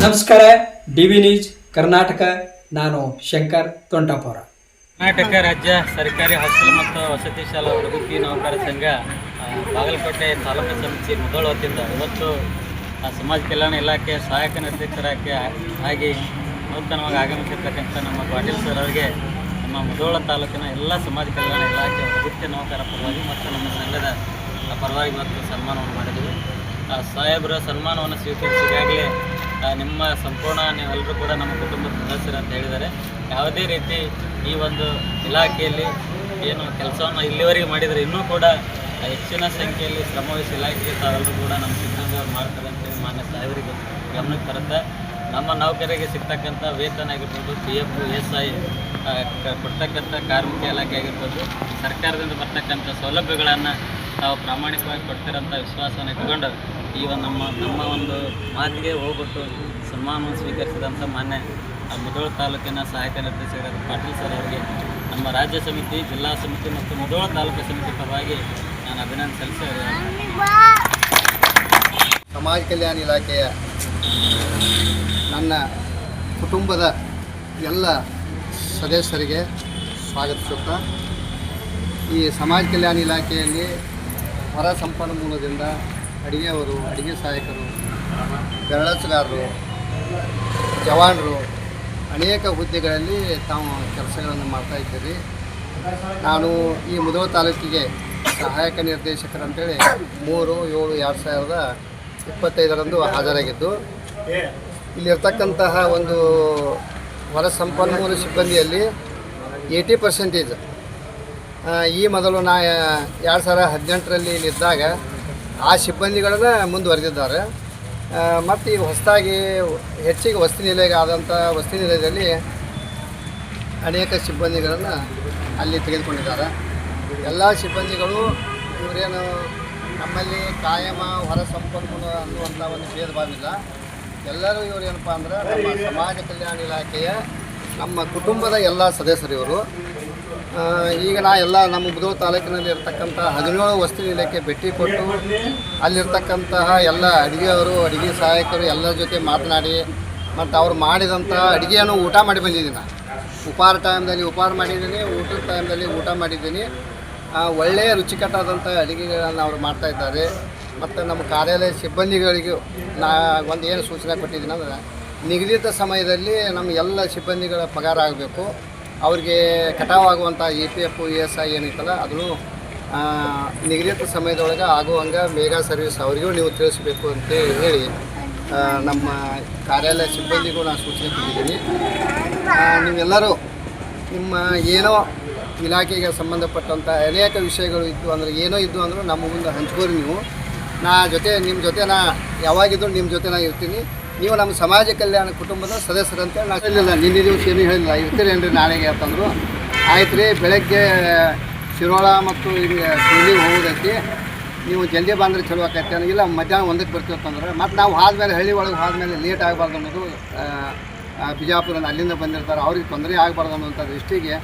ನಮಸ್ಕಾರ. DV News Karnataka. ನಾನು ಶಂಕರ್ ತೊಂಟಾಪುರ. ಕರ್ನಾಟಕ ರಾಜ್ಯ ಸರ್ಕಾರಿ ಹಾಸ್ಟೆಲ್ ಮತ್ತು ವಸತಿ ಶಾಲಾ ವೃತ್ತಿ ನೌಕರ ಸಂಘ ಬಾಗಲಕೋಟೆ ತಾಲೂಕು ಸಮಿತಿ ಮುಧೋಳ ವತಿಯಿಂದ ಇವತ್ತು ಸಮಾಜ ಕಲ್ಯಾಣ ಇಲಾಖೆ ಸಹಾಯಕ ನಿರ್ದೇಶಕರಾಗಿ ನೂತನವಾಗಿ ಆಗಮಿಸಿರ್ತಕ್ಕಂಥ ನಮ್ಮ ಪಾಟೀಲ್ ಸರ್ ಅವರಿಗೆ ನಮ್ಮ ಮುಧೋಳ ತಾಲೂಕಿನ ಎಲ್ಲ ಸಮಾಜ ಕಲ್ಯಾಣ ಇಲಾಖೆ ವೃತ್ತಿ ನೌಕರ ಪರವಾಗಿ ಮತ್ತು ನಮ್ಮ ಸಂಘದ ಪರವಾಗಿ ಇವತ್ತು ಸನ್ಮಾನವನ್ನು ಮಾಡಿದ್ದೀವಿ. ಸಾಹೇಬರ ಸನ್ಮಾನವನ್ನು ಸ್ವೀಕರಿಸಿದಾಗಲೇ ನಿಮ್ಮ ಸಂಪೂರ್ಣ ನೀವೆಲ್ಲರೂ ಕೂಡ ನಮ್ಮ ಕುಟುಂಬದ ಸದಸ್ಯರು ಅಂತ ಹೇಳಿದ್ದಾರೆ. ಯಾವುದೇ ರೀತಿ ಈ ಒಂದು ಇಲಾಖೆಯಲ್ಲಿ ಏನು ಕೆಲಸವನ್ನು ಇಲ್ಲಿವರೆಗೆ ಮಾಡಿದರೆ ಇನ್ನೂ ಕೂಡ ಹೆಚ್ಚಿನ ಸಂಖ್ಯೆಯಲ್ಲಿ ಶ್ರಮವಹಿಸಿ ಇಲಾಖೆಗೆ ತಾವೆಲ್ಲರೂ ಕೂಡ ನಮ್ಮ ಸಿಬ್ಬಂದಿಯವರು ಮಾಡ್ತಾರೆ ಅಂತೇಳಿ ಮಾನ್ಯ ಸಾಹೇಬರಿಗೆ ಗಮನಕ್ಕೆ ತರುತ್ತೆ. ನಮ್ಮ ನೌಕರರಿಗೆ ಸಿಗ್ತಕ್ಕಂಥ ವೇತನ ಆಗಿರ್ಬೋದು, PF SI ಕೊಡ್ತಕ್ಕಂಥ ಕಾರ್ಮಿಕ ಇಲಾಖೆ ಆಗಿರ್ಬೋದು, ಸರ್ಕಾರದಿಂದ ಬರ್ತಕ್ಕಂಥ ಸೌಲಭ್ಯಗಳನ್ನು ತಾವು ಪ್ರಾಮಾಣಿಕವಾಗಿ ಕೊಡ್ತಿರೋಂಥ ವಿಶ್ವಾಸವನ್ನು ಇಟ್ಕೊಂಡು ಈ ಒಂದು ನಮ್ಮ ಒಂದು ಮಾತಿಗೆ ಹೋಗ್ಬಿಟ್ಟು ಸನ್ಮಾನವನ್ನು ಸ್ವೀಕರಿಸಿದಂಥ ಮಾನ್ಯ ಮುಧೋಳ ತಾಲೂಕಿನ ಸಹಾಯಕ ನಿರ್ದೇಶಕರಾದ ಪಾಟೀಲ್ ಸರ್ ಅವರಿಗೆ ನಮ್ಮ ರಾಜ್ಯ ಸಮಿತಿ, ಜಿಲ್ಲಾ ಸಮಿತಿ ಮತ್ತು ಮುಧೋಳ ತಾಲೂಕು ಸಮಿತಿ ಪರವಾಗಿ ನಾನು ಅಭಿನಂದನೆ ಸಲ್ಲಿಸಿದೆ. ಸಮಾಜ ಕಲ್ಯಾಣ ಇಲಾಖೆಯ ನನ್ನ ಕುಟುಂಬದ ಎಲ್ಲ ಸದಸ್ಯರಿಗೆ ಸ್ವಾಗತಿಸುತ್ತಾ, ಈ ಸಮಾಜ ಕಲ್ಯಾಣ ಇಲಾಖೆಯಲ್ಲಿ ಹೊರ ಸಂಪನ್ಮೂಲದಿಂದ ಅಡುಗೆಯವರು, ಅಡುಗೆ ಸಹಾಯಕರು, ಬೆರಳಚ್ಚಗಾರರು, ಜವಾನರು ಅನೇಕ ಹುದ್ದೆಗಳಲ್ಲಿ ತಾವು ಕೆಲಸಗಳನ್ನು ಮಾಡ್ತಾಯಿದ್ದೀರಿ. ನಾನು ಈ ಮುಧೋಳ ತಾಲೂಕಿಗೆ ಸಹಾಯಕ ನಿರ್ದೇಶಕರಂತೇಳಿ 3/7/2025 ಹಾಜರಾಗಿದ್ದು, ಇಲ್ಲಿರ್ತಕ್ಕಂತಹ ಒಂದು ಹೊರ ಸಂಪನ್ಮೂಲ ಸಿಬ್ಬಂದಿಯಲ್ಲಿ 80% ಈ ಮೊದಲು 2018ರಲ್ಲಿ ಇಲ್ಲಿದ್ದಾಗ ಆ ಸಿಬ್ಬಂದಿಗಳನ್ನ ಮುಂದುವರೆದಿದ್ದಾರೆ. ಮತ್ತು ಈಗ ಹೊಸದಾಗಿ ಹೆಚ್ಚಿಗೆ ವಸತಿ ನಿಲಯ ಆದಂಥ ವಸತಿ ನಿಲಯದಲ್ಲಿ ಅನೇಕ ಸಿಬ್ಬಂದಿಗಳನ್ನು ಅಲ್ಲಿ ತೆಗೆದುಕೊಂಡಿದ್ದಾರೆ. ಎಲ್ಲ ಸಿಬ್ಬಂದಿಗಳು ಇವರೇನು ನಮ್ಮಲ್ಲಿ ಕಾಯಮ ಹೊರ ಸಂಪನ್ಮೂಲ ಅನ್ನುವಂಥ ಒಂದು ಭೇದ ಭಾವಿಲ್ಲ. ಎಲ್ಲರೂ ಇವರು ಏನಪ್ಪ ಅಂದ್ರೆ ನಮ್ಮ ಸಮಾಜ ಕಲ್ಯಾಣ ಇಲಾಖೆಯ ನಮ್ಮ ಕುಟುಂಬದ ಎಲ್ಲ ಸದಸ್ಯರು ಇವರು. ಈಗ ಎಲ್ಲ ನಮ್ಮ ಮುಧೋಳ ತಾಲೂಕಿನಲ್ಲಿ ಇರ್ತಕ್ಕಂಥ 17 ವಸತಿ ನಿಲಯಕ್ಕೆ ಭೇಟಿ ಕೊಟ್ಟು ಅಲ್ಲಿರ್ತಕ್ಕಂತಹ ಎಲ್ಲ ಅಡುಗೆಯವರು, ಅಡುಗೆ ಸಹಾಯಕರು ಎಲ್ಲರ ಜೊತೆ ಮಾತನಾಡಿ ಮತ್ತು ಅವ್ರು ಮಾಡಿದಂಥ ಅಡುಗೆಯನ್ನು ಊಟ ಮಾಡಿ ಬಂದಿದ್ದೀನಿ. ಉಪಹಾರ ಟೈಮ್ದಲ್ಲಿ ಉಪಹಾರ ಮಾಡಿದ್ದೀನಿ, ಊಟದ ಟೈಮ್ದಲ್ಲಿ ಊಟ ಮಾಡಿದ್ದೀನಿ. ಒಳ್ಳೆಯ ರುಚಿಕಟ್ಟಾದಂಥ ಅಡುಗೆಗಳನ್ನು ಅವರು ಮಾಡ್ತಾಯಿದ್ದಾರೆ. ಮತ್ತು ನಮ್ಮ ಕಾರ್ಯಾಲಯ ಸಿಬ್ಬಂದಿಗಳಿಗೂ ಒಂದು ಏನು ಸೂಚನೆ ಕೊಟ್ಟಿದ್ದೀನಿ ಅಂದರೆ, ನಿಗದಿತ ಸಮಯದಲ್ಲಿ ನಮ್ಮ ಎಲ್ಲ ಸಿಬ್ಬಂದಿಗಳ ಪಗಾರ ಆಗಬೇಕು. ಅವ್ರಿಗೆ ಕಟಾವಾಗುವಂಥ EPF ESI ಏನೈತಲ್ಲ ಅದನ್ನು ನಿಗದಿತ ಸಮಯದೊಳಗೆ ಆಗುವಂಗೆ ಮೇಗಾ ಸರ್ವಿಸ್ ಅವರಿಗೂ ನೀವು ತಿಳಿಸಬೇಕು ಅಂತೇಳಿ ಹೇಳಿ ನಮ್ಮ ಕಾರ್ಯಾಲಯ ಸಿಬ್ಬಂದಿಗೂ ನಾನು ಸೂಚನೆ ಕೊಟ್ಟಿದ್ದೀನಿ. ನೀವೆಲ್ಲರೂ ನಿಮ್ಮ ಏನೋ ಇಲಾಖೆಗೆ ಸಂಬಂಧಪಟ್ಟಂಥ ಅನೇಕ ವಿಷಯಗಳು ಇದ್ದು ಅಂದರೆ ಏನೋ ಇದ್ದು ಅಂದರೂ ನಮ್ಮ ಮುಂದೆ ಹಂಚ್ಕೋರಿ. ನೀವು ನಿಮ್ಮ ಜೊತೆ ಯಾವಾಗಿದ್ದರೂ ನಿಮ್ಮ ಜೊತೆ ಇರ್ತೀನಿ. ನೀವು ನಮ್ಮ ಸಮಾಜ ಕಲ್ಯಾಣ ಕುಟುಂಬದ ಸದಸ್ಯರಂತೇಳಿ ನಾನು ಹೇಳಿಲ್ಲ. ನಿನ್ನೆ ದಿವಸ ಏನೂ ಹೇಳಿಲ್ಲ. ಇರ್ತೀರೇನ್ರಿ ನಾಳೆಗೆ ಅಂತಂದರು. ಆಯ್ತು ರೀ, ಬೆಳಗ್ಗೆ ಶಿರೋಳ ಮತ್ತು ಹಿಂಗೆ ಸುಳ್ಳಿಗೆ ಹೋಗೋದಕ್ಕೆ ನೀವು ಜಲ್ದಿ ಬಂದರೆ ಚಲೋ ಆಕೈತೆ ಅನ್ನೋಂಗಿಲ್ಲ. ಮಧ್ಯಾಹ್ನ 1ಕ್ಕೆ ಬರ್ತೀವಿ ಅಂತಂದ್ರೆ ಮತ್ತು ನಾವು ಆದಮೇಲೆ ಹಳ್ಳಿ ಒಳಗೆ ಹೋದ್ಮೇಲೆ ಲೇಟ್ ಆಗಬಾರ್ದು ಅನ್ನೋದು ಬಿಜಾಪುರ ಅಲ್ಲಿಂದ ಬಂದಿರ್ತಾರೆ, ಅವ್ರಿಗೆ ತೊಂದರೆ ಆಗಬಾರ್ದು ಅನ್ನೋಂಥ ದೃಷ್ಟಿಗೆ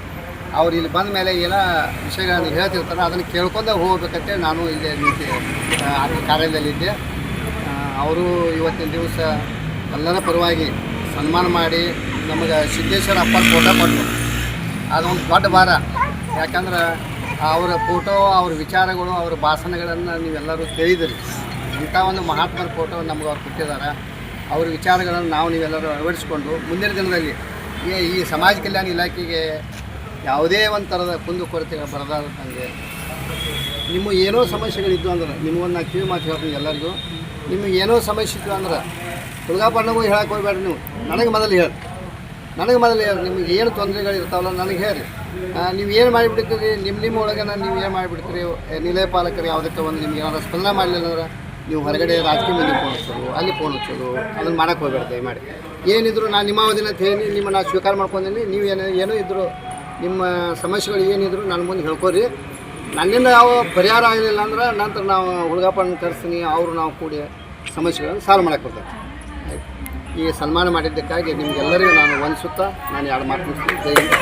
ಅವ್ರು ಇಲ್ಲಿ ಬಂದ ಮೇಲೆ ಏನೋ ವಿಷಯಗಳನ್ನು ಹೇಳ್ತಿರ್ತಾರೆ, ಅದನ್ನು ಕೇಳ್ಕೊಂಡೇ ಹೋಗ್ಬೇಕಂತೇಳಿ ನಾನು ಇಲ್ಲೇ ನಿಂತು ಕಾರ್ಯದಲ್ಲಿದ್ದೆ. ಅವರು ಇವತ್ತಿನ ದಿವಸ ಎಲ್ಲರ ಪರವಾಗಿ ಸನ್ಮಾನ ಮಾಡಿ ನಮಗೆ ಸಿದ್ದೇಶ್ವರ ಅಪ್ಪನ ಫೋಟೋ ಕೊಟ್ಟರು. ಅದೊಂದು ದೊಡ್ಡ ಭಾರ. ಯಾಕಂದ್ರೆ ಅವರ ಫೋಟೋ, ಅವ್ರ ವಿಚಾರಗಳು, ಅವ್ರ ಭಾಷಣಗಳನ್ನು ನೀವೆಲ್ಲರೂ ತಿಳಿದಿರಿ. ಇಂಥ ಒಂದು ಮಹಾತ್ಮರ ಫೋಟೋ ನಮ್ಗೆ ಅವ್ರು ಕೊಟ್ಟಿದ್ದಾರೆ. ಅವ್ರ ವಿಚಾರಗಳನ್ನು ನೀವೆಲ್ಲರೂ ಅಳವಡಿಸ್ಕೊಂಡು ಮುಂದಿನ ದಿನದಲ್ಲಿ ಈ ಸಮಾಜ ಕಲ್ಯಾಣ ಇಲಾಖೆಗೆ ಯಾವುದೇ ಒಂದು ಥರದ ಕುಂದುಕೊರತೆಗಳು ಬರದಂಗೆ, ನಿಮ್ಮ ಏನೋ ಸಮಸ್ಯೆಗಳಿದ್ದು ಅಂದ್ರೆ ನಿಮಗೊಂದು ನಾನು ಕಿವಿ ಮಾತು ಹೇಳ್ತೀನಿ ಎಲ್ಲರಿಗೂ. ನಿಮಗೆ ಏನೋ ಸಮಸ್ಯೆ ಇತ್ತು ಅಂದ್ರೆ ಹುಡುಗಪ್ಪನಿಗೂ ಹೇಳಕ್ಕೆ ಹೋಗ್ಬೇಡ್ರಿ. ನೀವು ನನಗೆ ಮೊದಲು ಹೇಳಿ ನಿಮಗೆ ಏನು ತೊಂದರೆಗಳಿರ್ತಾವಲ್ಲ ನನಗೆ ಹೇಳಿ. ನೀವು ಏನು ಮಾಡಿಬಿಡ್ತೀರಿ, ನಿಮ್ಮ ಒಳಗೆ ನೀವು ಏನು ಮಾಡಿಬಿಡ್ತೀರಿ. ನಿಲಯ ಪಾಲಕರು ಯಾವುದಕ್ಕೆ ಒಂದು ನಿಮ್ಗೆ ಏನಾದ್ರು ಸ್ಪಂದನೆ ಮಾಡಲಿಲ್ಲ ಅಂದ್ರೆ ನೀವು ಹೊರಗಡೆ ರಾಜಕೀಯ ಮಂದಿ ಫೋನ್ ಹಚ್ಚೋದು, ಅಲ್ಲಿ ಫೋನ್ ಹಚ್ಚೋದು, ಅದನ್ನು ಮಾಡೋಕ್ಕೆ ಹೋಗ್ಬೇಡ ದಯಮಾಡಿ. ಏನಿದ್ರು ನಾನು ನಿಮ್ಮ ಅವಧಿನ ಹೇಳಿ ನಿಮ್ಮನ್ನು ನಾನು ಸ್ವೀಕಾರ ಮಾಡ್ಕೊಂಡೀನಿ. ನೀವು ಏನೋ ಇದ್ದರೂ ನಿಮ್ಮ ಸಮಸ್ಯೆಗಳು ಏನಿದ್ರು ನನ್ನ ಮುಂದೆ ಹೇಳ್ಕೊರಿ. ನನ್ನಿಂದ ಯಾವ ಪರಿಹಾರ ಆಗಲಿಲ್ಲ ಅಂದ್ರೆ ನಂತರ ನಾವು ಹುಡುಗಪ್ಪನ ಕರೆಸ್ತೀನಿ, ಅವರು ನಾವು ಕೂಡಿ ಸಮಸ್ಯೆಗಳನ್ನು ಸಾಲ್ವ್ ಮಾಡೋಕ್ಕೆ ಬರ್ತದೆ. ಈ ಸನ್ಮಾನ ಮಾಡಿದ್ದಕ್ಕಾಗಿ ನಿಮಗೆಲ್ಲರಿಗೂ ನಾನು ವಂದಿಸುತ್ತಾ ನಾನು 2 ಮಾತು ಮುಗಿಸ್ತೀನಿ. ಜೈ ಹಿಂದ್.